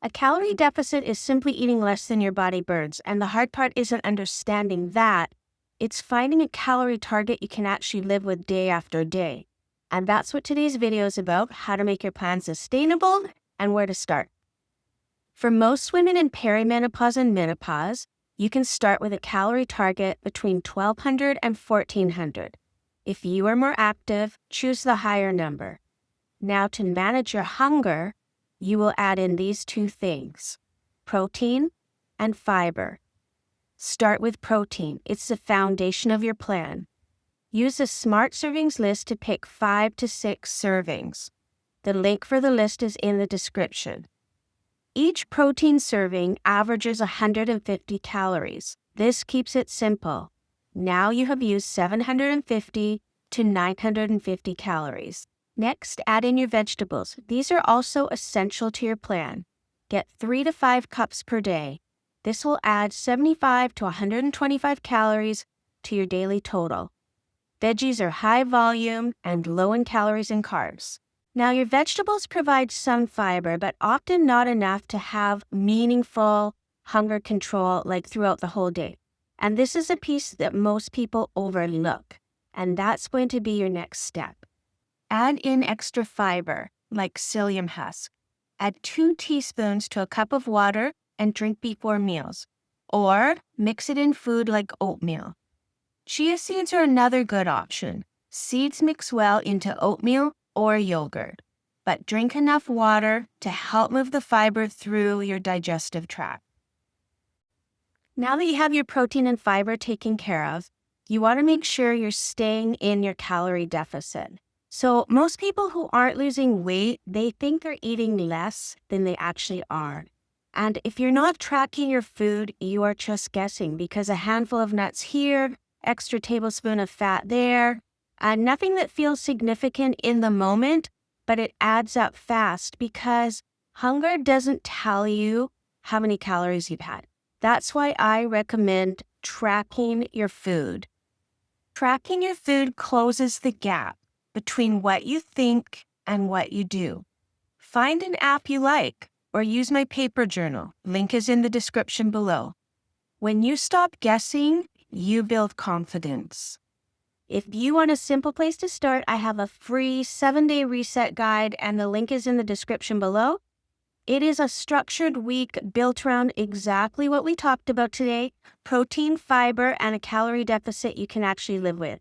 A calorie deficit is simply eating less than your body burns, and the hard part isn't understanding that. It's finding a calorie target you can actually live with day after day. And that's what today's video is about, how to make your plan sustainable and where to start. For most women in perimenopause and menopause, you can start with a calorie target between 1,200 and 1,400. If you are more active, choose the higher number. Now, to manage your hunger, you will add in these two things: protein and fiber. Start with protein. It's the foundation of your plan. Use a SMART servings list to pick 5 to 6 servings. The link for the list is in the description. Each protein serving averages 150 calories. This keeps it simple. Now you have used 750 to 950 calories. Next, add in your vegetables. These are also essential to your plan. Get 3 to 5 cups per day. This will add 75 to 125 calories to your daily total. Veggies are high volume and low in calories and carbs. Now, your vegetables provide some fiber, but often not enough to have meaningful hunger control like throughout the whole day. And this is a piece that most people overlook, and that's going to be your next step. Add in extra fiber, like psyllium husk. Add 2 teaspoons to a cup of water and drink before meals, or mix it in food like oatmeal. Chia seeds are another good option. Seeds mix well into oatmeal or yogurt, but drink enough water to help move the fiber through your digestive tract. Now that you have your protein and fiber taken care of, you want to make sure you're staying in your calorie deficit. So most people who aren't losing weight, they think they're eating less than they actually are. And if you're not tracking your food, you are just guessing, because a handful of nuts here, extra tablespoon of fat there, and nothing that feels significant in the moment, but it adds up fast because hunger doesn't tell you how many calories you've had. That's why I recommend tracking your food. Tracking your food closes the gap between what you think and what you do. Find an app you like or use my paper journal. Link is in the description below. When you stop guessing, you build confidence. If you want a simple place to start, I have a free 7-day reset guide, and the link is in the description below. It is a structured week built around exactly what we talked about today: protein, fiber, and a calorie deficit you can actually live with.